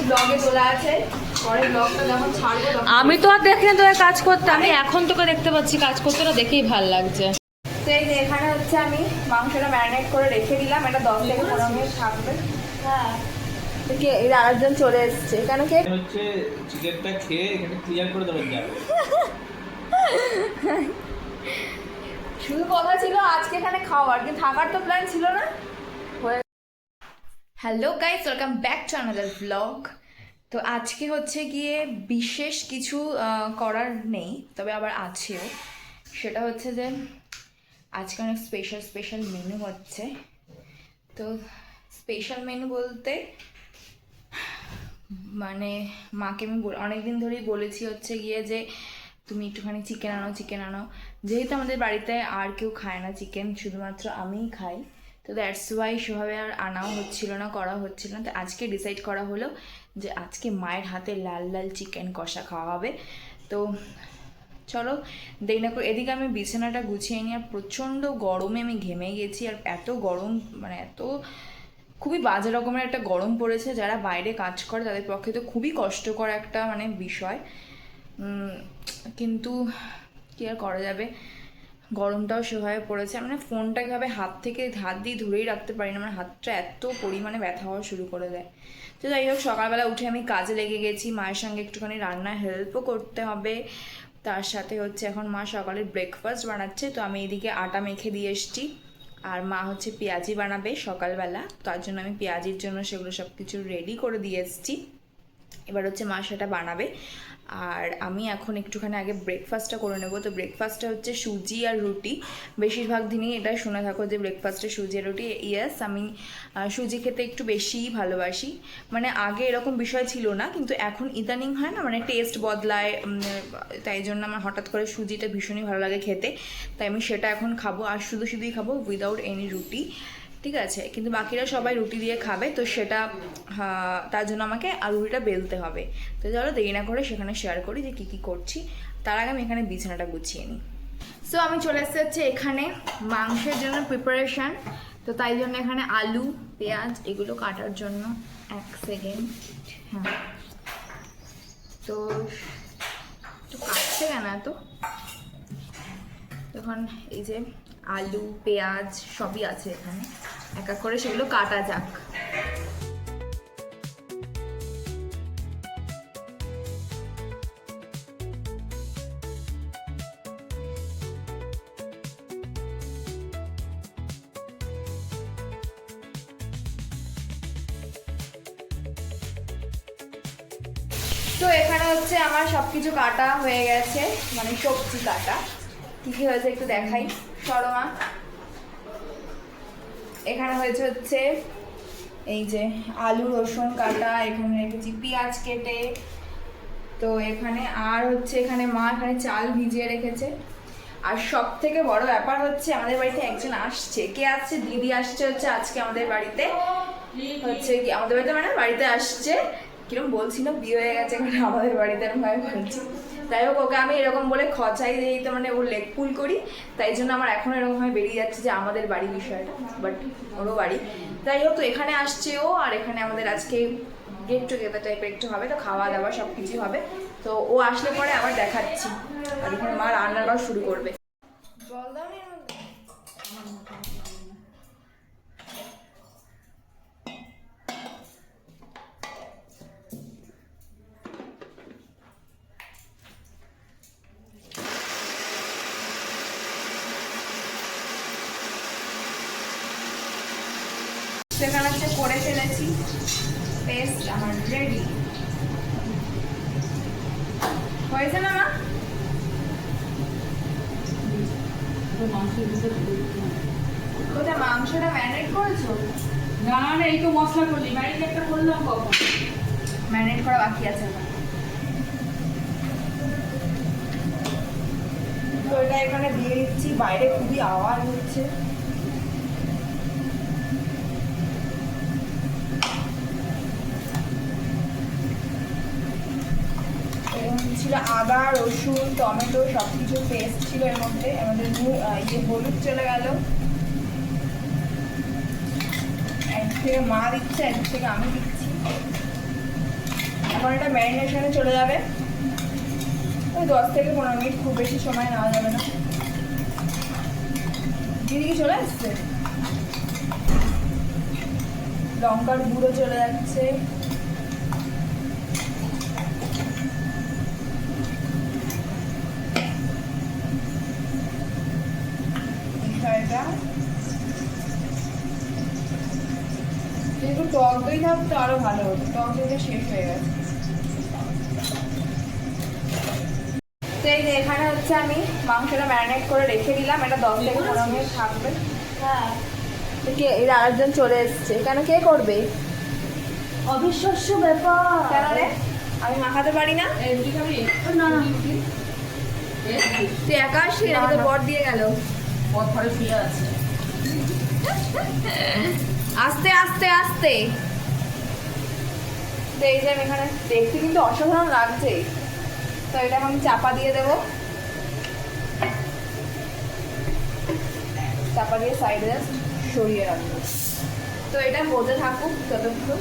ব্লগে তোলা আছে, পরে ব্লগটা যখন ছাড়বো আমি তো আর দেখি না তোর কাজ করতে, আমি এখন তোকে দেখতে পাচ্ছি কাজ করতে, না দেখেই ভালো লাগছে। তো এই যে এখানে হচ্ছে আমি মাংসটা ম্যারিনেট করে রেখে দিলাম, এটা 10 থেকে 15 মিনিট থাকবে। হ্যাঁ, এর আরেকজন চলে এসছে। কেন কে হচ্ছে চিকেনটা খেয়ে এখানে ক্লিয়ার করে দেবেন যাবে। শুধু কথা ছিল আজকে এখানে খাওয়ার, কিন্তু থাকার তো প্ল্যান ছিল না। Hello guys, welcome back to another blog. তো আজকে হচ্ছে গিয়ে বিশেষ কিছু করার নেই, তবে আবার আছেও। সেটা হচ্ছে যে আজকে অনেক স্পেশাল মেনু হচ্ছে। তো স্পেশাল মেনু বলতে মানে মাকে আমি অনেকদিন ধরেই বলেছি হচ্ছে গিয়ে যে তুমি একটুখানি চিকেন আনো। যেহেতু আমাদের বাড়িতে আর কেউ খায় না চিকেন, শুধুমাত্র আমিই খাই, তো দ্যাটস ওয়াই সেভাবে আর আনাও হচ্ছিল না, করা হচ্ছিল না। তো আজকে ডিসাইড করা হলো যে আজকে মায়ের হাতে লাল লাল চিকেন কষা খাওয়া হবে। তো চলো দেরি না করে, এদিকে আমি বিছানাটা গুছিয়ে নিই। আর প্রচণ্ড গরমে আমি ঘেমে গেছি, আর এত গরম, মানে এত খুবই বাজে রকমের একটা গরম পড়েছে। যারা বাইরে কাজ করে তাদের পক্ষে তো খুবই কষ্টকর একটা মানে বিষয়, কিন্তু কী আর করা যাবে, গরমটাও সেভাবে পড়েছে। মানে ফোনটা কীভাবে হাত দিয়ে ধরেই রাখতে পারি না, মানে হাতটা এত পরিমাণে ব্যথা হওয়া শুরু করে দেয়। তো যাই হোক, সকালবেলা উঠে আমি কাজে লেগে গেছি, মায়ের সঙ্গে একটুখানি রান্না হেল্পও করতে হবে। তার সাথে হচ্ছে এখন মা সকালে ব্রেকফাস্ট বানাচ্ছে, তো আমি এদিকে আটা মেখে দিয়ে এসেছি। আর মা হচ্ছে পেঁয়াজি বানাবে সকালবেলা, তার জন্য আমি পেঁয়াজির জন্য সেগুলো সব কিছু রেডি করে দিয়ে এসেছি। এবার হচ্ছে মা সেটা বানাবে, আর আমি এখন একটুখানি আগে ব্রেকফাস্টটা করে নেবো। তো ব্রেকফাস্টটা হচ্ছে সুজি আর রুটি। বেশিরভাগ দিনই এটা শুনে থাকো যে ব্রেকফাস্টে সুজি আর রুটি। ইয়েস, আমি সুজি খেতে একটু বেশিই ভালোবাসি। মানে আগে এরকম বিষয় ছিল না, কিন্তু এখন ইদানিং হয় না, মানে টেস্ট বদলায়, তাই জন্য আমার হঠাৎ করে সুজিটা ভীষণই ভালো লাগে খেতে। তাই আমি সেটা এখন খাবো, আর শুধুই খাবো উইদাউট এনি রুটি, ঠিক আছে? কিন্তু বাকিরা সবাই রুটি দিয়ে খাবে, তো সেটা তার জন্য আমাকে রুটিটা বেলতে হবে। তো চলো দেরি না করে সেখানে শেয়ার করি যে কী করছি। তার আগে আমি এখানে বিছানাটা গুছিয়ে নিই। সো আমি চলে এসেছি হচ্ছে এখানে মাংসের জন্য প্রিপারেশান। তো তাই জন্য এখানে আলু পেঁয়াজ এগুলো কাটার জন্য 1 সেকেন্ড। হ্যাঁ, তো কাটছে কেন এত? তখন এই যে আলু পেঁয়াজ সবই আছে এখানে, এক এক করে সেগুলো কাটা যাক। তো এখানে হচ্ছে আমার সবকিছু কাটা হয়ে গেছে, মানে সবজি কাটা। কি কি হয়েছে একটু দেখাই, শর্মা। এখানে হয়েছে হচ্ছে এই যে আলু রসুন কাটা, এখানে রেখেছি পেঁয়াজ কেটে। তো এখানে আর হচ্ছে এখানে মা এখানে চাল ভিজিয়ে রেখেছে। আর সব থেকে বড় ব্যাপার হচ্ছে আমাদের বাড়িতে একজন আসছে। কে আসছে? দিদি আসছে হচ্ছে আজকে আমাদের বাড়িতে। হচ্ছে কি আমাদের বাড়িতে মানে বাড়িতে আসছে, কিরকম বলছি না বিয়ে হয়ে গেছে এখানে আমাদের বাড়িতে, এরকম ভাবে বলছি। যাই হোক, ওকে আমি এরকম বলে খচাই দিই, তো মানে ওর লেগ পুল করি, তাই জন্য আমার এখন এরকমভাবে বেরিয়ে যাচ্ছে যে আমাদের বাড়ি বিষয়টা, বাট ওরও বাড়ি। যাই হোক, তো এখানে আসছে ও, আর এখানে আমাদের আজকে গেট টুগেদার টাইপের একটু হবে, তো খাওয়া দাওয়া সব কিছু হবে। তো ও আসলে পরে আবার দেখাচ্ছি। আর এখানে মা রান্নাটাও শুরু করবে। জল দাও নি সেখানে হচ্ছে করে ফেলেছি, পেস্ট আমার রেডি হয়েছে না মা? কোথায় মাংসটা ম্যারিনেট করেছো? না না, এই তো মশলা করলি, বাড়িতে একটা করলাম কখন, ম্যারিনেট করা বাকি আছে আমার। তো এটা এখানে দিয়ে দিচ্ছি, বাইরে খুবই আওয়াজ হচ্ছে। ছিল আদা রসুন টমেটো সব কিছু পেস্ট ছিল এর মধ্যে। আমাদের হলুদ চলে গেল, এক থেকে মা দিচ্ছে, এক থেকে আমি দিচ্ছি। এখন এটা ম্যারিনেশনে চলে যাবে ওই 10 থেকে 15 মিনিট, খুব বেশি সময় নেওয়া যাবে না। দিদি কি চলে আসছে? লঙ্কার গুঁড়ো চলে যাচ্ছে, এটা একটু টক দই থাকতো আরো ভালো হতো, টক দইটা শেষ হয়ে গেছে। তো এই যে এখানে হচ্ছে আমি মাংসটা ম্যারিনেট করে রেখে দিলাম, এটা 10 থেকে 15 মিনিট থাকবে। হ্যাঁ, কে এর আরেকজন চলে এসছে, এখানে কে করবে? অবিশ্বাস্য ব্যাপার। কেন রে, আমি মাখাতে পারি না? না না, তুই একা আসলি নাকি তোর বর দিয়ে গেল? পথ ঘরে শুয়ে আছে। আস্তে আস্তে আস্তে। তো এই যে আমি এখানে দেখতে কিন্তু অসাধারণ লাগছে, তো এটা আমি চাপা দিয়ে দেবো, চাপা দিয়ে সাইডে জাস্ট সরিয়ে রাখবো। তো এটা হতে থাকুক ততক্ষণ,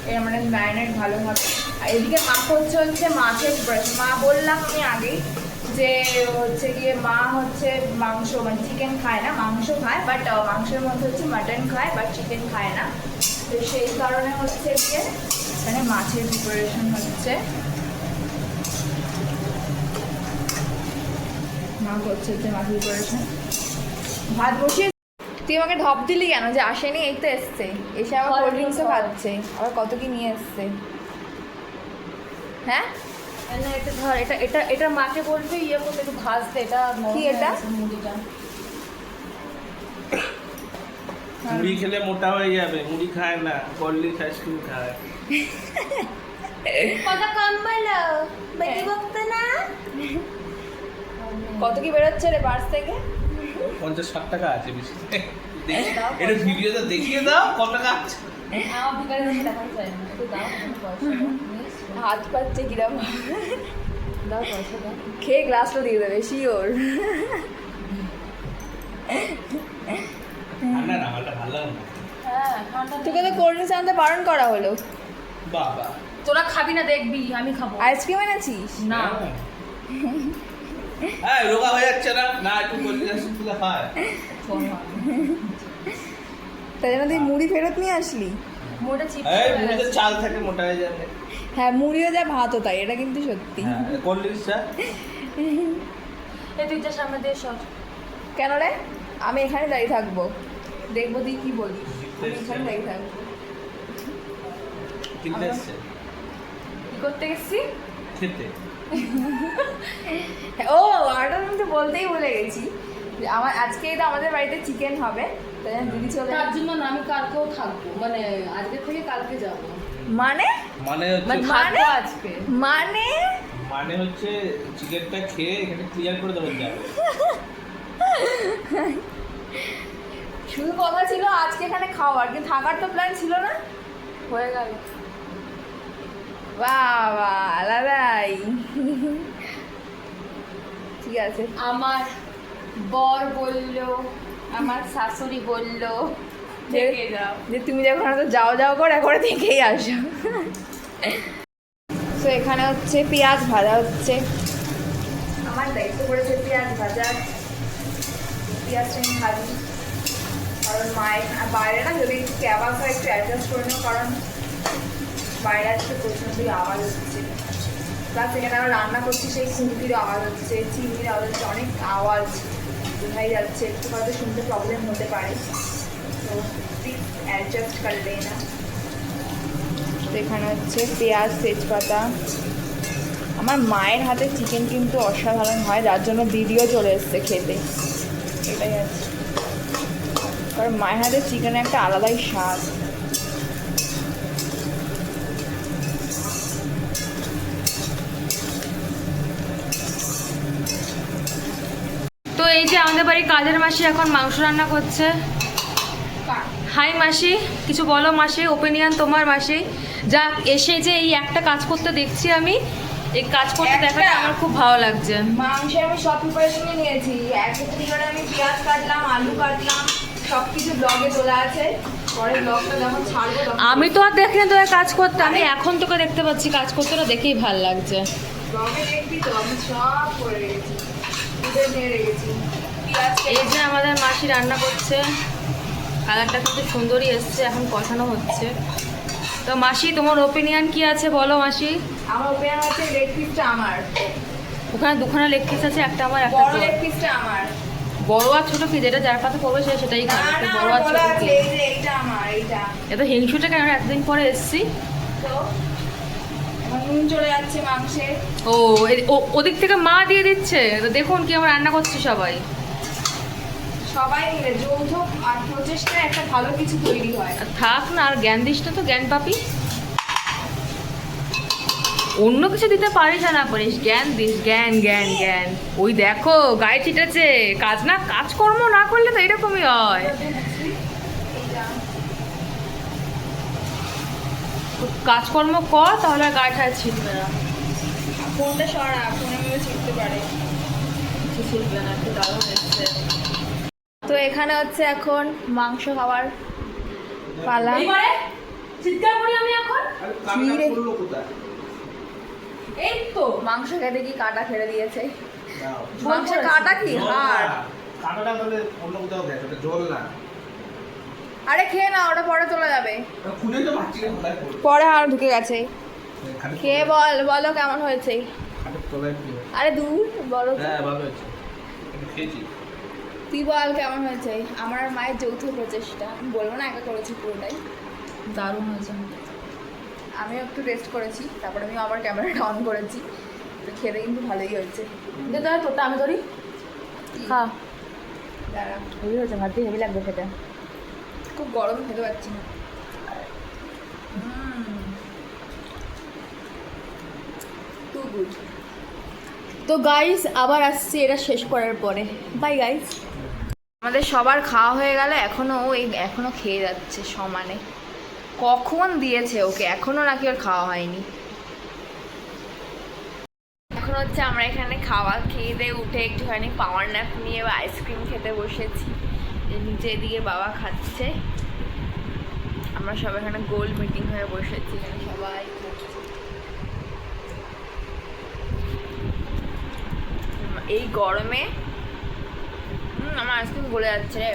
এটা মানে ম্যারিনেট ভালো হবে। আর এদিকে মাখা হচ্ছে মাছের ব্রেস্ট। মা বললাম আমি আগেই যে হচ্ছে গিয়ে মা হচ্ছে মাংস মানে চিকেন খায় না, মাংস খায় বাট মাংসের মধ্যে হচ্ছে মাটন খায় বাট চিকেন খায় না। তো সেই কারণে হচ্ছে গিয়ে এখানে মাছের প্রিপারেশন হচ্ছে, মা করছে হচ্ছে মাছের প্রিপারেশন। ভাত বসিয়ে তুই আমাকে ঢপ দিলি কেন যে আসেনি? এই তো এসছে, এসে আবার কোল্ড ড্রিঙ্কসও খাচ্ছে, আবার কত কি নিয়ে এসছে। হ্যাঁ না, এটা ধর, এটা এটা এটা মাকে বলবে ইয়ে করতে, একটু ভাজতে। এটা কি এটা? মুড়িটা মুড়ি খেলে মোটা হয়ে যাবে, মুড়ি খায় না, কল্লি আইসক্রিম খায়। কত কম বলো, বেশি বকতে না। কত কি বেরোচ্ছে রে পার্স থেকে? 50-60 টাকা আছে বেশি। এটা ভিডিওতে দেখিয়ে দাও কত টাকা আছে। আমার বিকালে টাকা চাই না, একটু দাও পয়সা। হাত পাচ্ছে কিরম, দাও পয়সা দাও। খেয়ে গ্লাসটা দিয়ে দেবে শিওর। ঠান্ডা না হলে ভালো লাগে না। হ্যাঁ, ঠান্ডা। তোকে তো কোল্ড ড্রিঙ্কস আনতে বারণ করা হলো। বাবা তোরা খাবি না, দেখবি আমি খাবো। আইসক্রিম এনেছিস? না, হ্যাঁ রোগা হয়ে যাচ্ছে না, না একটু কল্লি আইসক্রিম তুলে খায়। তাই জন্য তুই মুড়ি ফেরত নিয়ে আসলি? মোটা চিপস এই মুড়িতে চাল থাকে, মোটা হয়ে যাবে। হ্যাঁ, মুড়িও যা ভাতও তাই, এটা কিন্তু সত্যি। হ্যাঁ কোল্ড ড্রিঙ্কসটা এই তুই যা সামনে দিয়ে সর। কেন রে, আমি এখানে দাঁড়িয়ে থাকবো, দেখবো তুই কি বলিস। আমি এখানে দাঁড়িয়ে থাকবো। কিনতে এসছে কি করতে গেছি? খেতে। ও অর্ডার আমি তো বলতেই ভুলে গেছি যে আমার আজকেই তো আমাদের বাড়িতে চিকেন হবে, তাই জন্য দিদি চলে তার জন্য না, আমি কালকেও থাকবো, মানে আজকে থেকে কালকে যাবো। মানে মানে মানে হচ্ছে থাকবো আজকে। মানে মানে হচ্ছে চিকেনটা খেয়ে এখানে ক্লিয়ার করে দেবেন যাবে। শুধু কথা ছিল আজকে এখানে খাওয়ার, কিন্তু থাকার তো প্ল্যান ছিল না, হয়ে গেল। বাবা আলাদাই। ঠিক আছে, আমার বর বললো, আমার শাশুড়ি বললো যে থেকে যাও। যে তুমি যখন তো যাও যাও করে থেকেই আসো। তো এখানে হচ্ছে পেঁয়াজ ভাজা হচ্ছে, আমার দায়িত্ব পড়েছে পেঁয়াজ ভাজা। পেঁয়াজটা আমি ভাজি, কারণ মায়ের বাইরে না যদি একটু ক্যাবাস হয় একটু অ্যাডজাস্ট করে নেবো, কারণ বাইরে আজকে প্রচণ্ডই আওয়াজ হচ্ছে। প্লাস এখানে আমরা রান্না করছি, সেই খুন্তির আওয়াজ হচ্ছে, চিনির আওয়াজ হচ্ছে, অনেক আওয়াজ বোঝাই যাচ্ছে, একটু হয়তো শুনতে প্রবলেম হতে পারে, তো প্লিজ অ্যাডজাস্ট কর লেনা। তো এখানে হচ্ছে পেঁয়াজ, তেজপাতা। আমার মায়ের হাতে চিকেন কিন্তু অসাধারণ হয়, যার জন্য ভিডিও চলে এসছে খেতে, এটাই আছে। কারণ মায়ের হাতে চিকেনের একটা আলাদাই স্বাদ। তো এই যে আমাদের বাড়ির কাজের মাসি এখন মাংস রান্না করছে। হাই মাসি, কিছু বলো মাসি, ওপিনিয়ন তোমার মাসি। যা এসে যে এই একটা কাজ করতে দেখছি আমি, এই কাজ করতে দেখাটা আমার খুব ভালো লাগছে। মাংসে আমি সব প্রিপারেশনে নিয়েছি, এক করে আমি পেঁয়াজ কাটলাম, আলু কাটলাম, সবকিছু ব্লগে তোলা আছে, পরে ব্লগটা যখন ছাড়বো তখন আমি তো আর দেখি না তোর কাজ করতে, আমি এখন তোকে দেখতে পাচ্ছি কাজ করতে, না দেখেই ভাল লাগছে। ব্লগে দেখবি তো আমি সব করে রেখেছি, তুলে নিয়ে রেখেছি। পেঁয়াজ এই যে আমাদের মাসি রান্না করছে, কালারটা কিন্তু সুন্দরই এসছে, এখন কষানো হচ্ছে। তো মাসি তোমার ওপিনিয়ন কি আছে বলো মাসি? আমার ওপেন আছে, লেগ পিসটা আমার, ওখানে দুখানা লেগ পিস আছে, একটা আমার একটা বড় তোর। লেগ পিসটা আমার। বড় আর ছোট কি, যেটা যার পাতে পড়বে সে সেটাই না খাবে, না, বড় আর ছোট বলা আছে, কি? এই যে এইটা আমার, এইটা। এত হিংসুটে কেন, এতদিন পরে এসছি। তো এখন নুন চলে যাচ্ছে মাংসে। ও ওদিক থেকে মা দিয়ে দিচ্ছে, তো দেখুন কি আমরা রান্না করছি সবাই। সবাই মিলে যৌথ আর প্রচেষ্টায় একটা ভালো কিছু তৈরি হয়। আর থাক না, আর জ্ঞান দিস না তো, জ্ঞান পাপি। অন্য কিছু দিতে পারিস আর না পারিস, জ্ঞান দিস, জ্ঞান জ্ঞান জ্ঞান। ওই দেখো গায়ে চিটেছে, কাজকর্ম না করলে তো এরকমই হয়। এইটা কাজকর্ম কর, তাহলে আর গায়ে ঠায় ছিটবে না। ফোনটা সরা, ফোনে মিলে ছিটতে পারে। কিছু ছিটবে না, একটু দারুণ এসছে। তো এখানে হচ্ছে এখন মাংস খাওয়ার পালা। চিৎকার করি আমি এখন, কি রে? কোথায়? এই তো মাংস খেতে কি কাটা ফেলে দিয়েছে। দাও। মাংস কাটা কি জল হাড়? না। কাঁটাটা তাহলে অন্য কোথাও দেখ, ওটা জল না। আরে খেয়ে না, ওটা পরে তোলা যাবে। ওটা খুলে তো মাছি কোথায় পড়বে? পরে আর ঢুকে গেছে। খাটের খেয়ে তলায়- বলো কেমন হয়েছে। খাটের তলায় কি হয়? আরে দূর বলো তো। হ্যাঁ, ভালো হয়েছে। এটা খেয়েছি। তুই বল কেমন হয়েছে। আমার আর মায়ের যৌথ প্রচেষ্টা, আমি বলবো না একা করেছি পুরোটাই। দারুণ হয়েছে। আমিও একটু টেস্ট করেছি, তারপরে আমি আবার ক্যামেরাটা অন করেছি। তো খেতে কিন্তু ভালোই হয়েছে। দে তো তোরটা আমি ধরি, খা। দাঁড়া, হেভি হয়েছে, ভাত দিয়ে হেভি লাগবে খেতে। খুব গরম খেতে পারছি না। Two good. তো গাইস আবার আসছি এটা শেষ করার পরে। Bye guys. আমাদের সবার খাওয়া হয়ে গেল, এখনো খেয়ে যাচ্ছে সমানে। কখন দিয়েছে ওকে, এখনো নাকি ওর খাওয়া হয়নি। এখন হচ্ছে আমরা এখানে খাওয়া খেয়ে দিয়ে উঠে একটুখানি পাওয়ার ন্যাপ নিয়ে আইসক্রিম খেতে বসেছি। নিচে এদিকে বাবা খাচ্ছে, আমরা সব এখানে গোল মিটিং হয়ে বসেছি, এখানে সবাই খাচ্ছে। এই গরমে আমার আইসক্রিম গলে যাচ্ছে রে।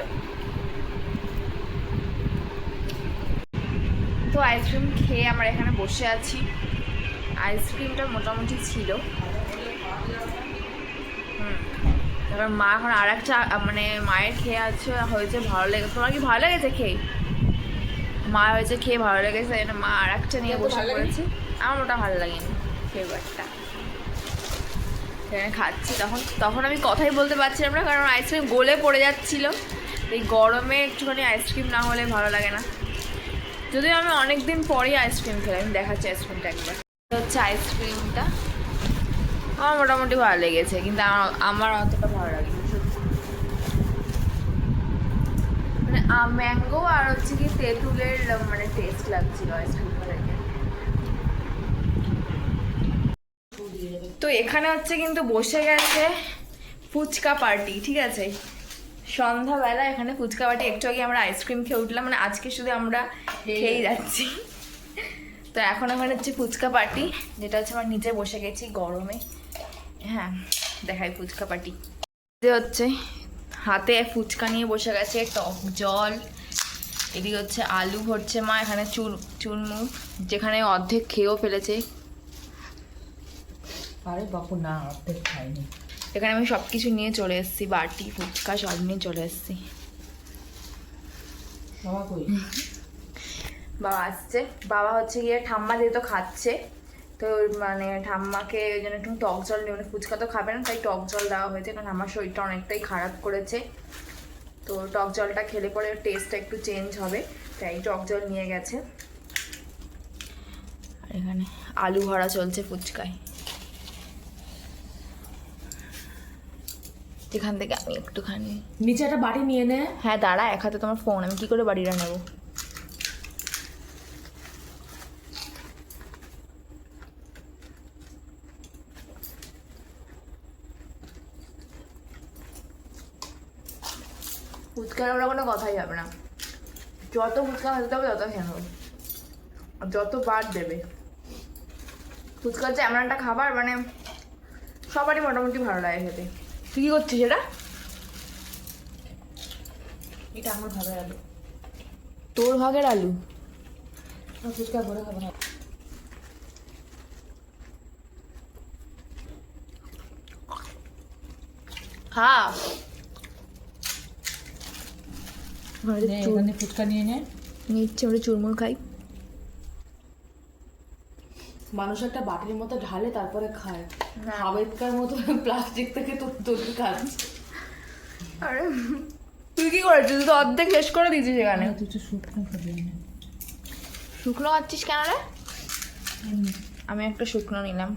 তো আইসক্রিম খেয়ে আমরা এখানে বসে আছি। আইসক্রিমটা মোটামুটি ছিল। এবার মা এখন আর একটা মানে মায়ের খেয়ে আছে, হয়েছে ভালো লেগেছে। তোমার কি ভালো লেগেছে খেয়ে? মা হয়েছে খেয়ে ভালো লেগেছে, এটা মা আর একটা নিয়ে বসে পড়েছি। আমার ওটা ভালো লাগেনি ফ্লেভারটা। সেখানে খাচ্ছি, তখন আমি কথাই বলতে পারছিলাম না, কারণ আইসক্রিম গলে পড়ে যাচ্ছিল। এই গরমে একটুখানি আইসক্রিম না হলে ভালো লাগে না। যদিও আমি অনেক দিন পরেই আইসক্রিম খেলাম, আমি দেখাচ্ছি আইসক্রিমটা একবার। হচ্ছে আইসক্রিমটা আমার মোটামুটি ভালো লেগেছে, কিন্তু আমার অতটা ভালো লাগেনি মানে ম্যাঙ্গো আর হচ্ছে কি তেঁতুলের মানে টেস্ট লাগছিল আইসক্রিমটা দেখে। তো এখানে হচ্ছে কিন্তু বসে গেছে ফুচকা পার্টি, ঠিক আছে। সন্ধ্যাবেলা এখানে ফুচকা পার্টি। একটু আগে আমরা আইসক্রিম খেয়ে উঠলাম, মানে আজকে শুধু আমরা খেয়েই যাচ্ছি। তো এখন হচ্ছে ফুচকা পার্টি, যেটা হচ্ছে আমরা নিচে বসে গেছি গরমে। হ্যাঁ দেখাই ফুচকা পার্টি হচ্ছে, হাতে ফুচকা নিয়ে বসে গেছে, টক জল, এদিকে হচ্ছে আলু ভরছে মা, এখানে চুরমু যেখানে অর্ধেক খেয়েও ফেলেছে। আরে বাপু না, অর্ধেক খাইনি। এখানে আমি সব কিছু নিয়ে চলে এসেছি, বাটি ফুচকা সব নিয়ে চলে এসেছি। বাবা আসছে, বাবা হচ্ছে গিয়ে ঠাম্মা যেহেতু খাচ্ছে, তো মানে ঠাম্মাকে ওই জন্য একটু টক জল নিয়ে, মানে ফুচকা তো খাবে না, তাই টক জল দেওয়া হয়েছে, কারণ আমার শরীরটা অনেকটাই খারাপ করেছে। তো টক জলটা খেলে পরে টেস্টটা একটু চেঞ্জ হবে, তাই টক জল নিয়ে গেছে। আর এখানে আলু ভরা চলছে ফুচকায়। এখান থেকে আমি একটুখানি নিচে একটা বাটি নিয়ে নে। হ্যাঁ দাঁড়া, এক হাতে তোমার ফোন, আমি কি করে বাড়িটা নেবো। ফুচকার ওরা কোনো কথাই হবে না, যত ফুচকা খেতে হবে তত খেয়ে নেবো, যতবার দেবে। ফুচকা হচ্ছে এমন একটা খাবার মানে সবারই মোটামুটি ভালো লাগে খেতে। তুই কী করছিস এটা? এটা আমার ভাবের আলু, তোর ভাগের আলু? ফুচকা ভরে খাবো না। খা। এখানে ফুচকা নিয়ে নে। নিচ্ছে আমরা চুরমুর খাই। মানুষ একটা বাটির মতো ঢালে তারপরে খায়, না। আবেদকার মতো প্লাস্টিক থেকে তোর খাচ্ছে। আরে তুই কি করেছিস? তুই তো অর্ধেক শেষ করে দিয়েছিস এখানে। তুই তো শুকনো খাবি না। শুকনো খাচ্ছিস কেন রে? আমি একটা শুকনো নিলাম।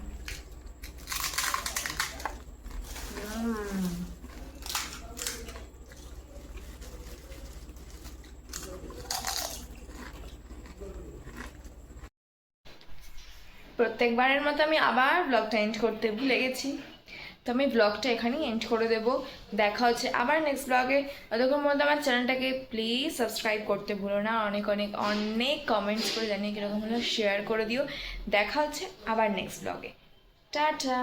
প্রত্যেকবারের মতো আমি আবার ব্লগটা এন্ড করতে ভুলে গেছি, তো আমি ব্লগটা এখানেই এন্ড করে দেবো। দেখা হচ্ছে আবার নেক্সট ব্লগে। ততক্ষণ মধ্যে আমার চ্যানেলটাকে প্লিজ সাবস্ক্রাইব করতে ভুলো না, অনেক অনেক অনেক কমেন্টস করে জানিয়ে কীরকম হলো শেয়ার করে দিও। দেখা হচ্ছে আবার নেক্সট ব্লগে। টাটা।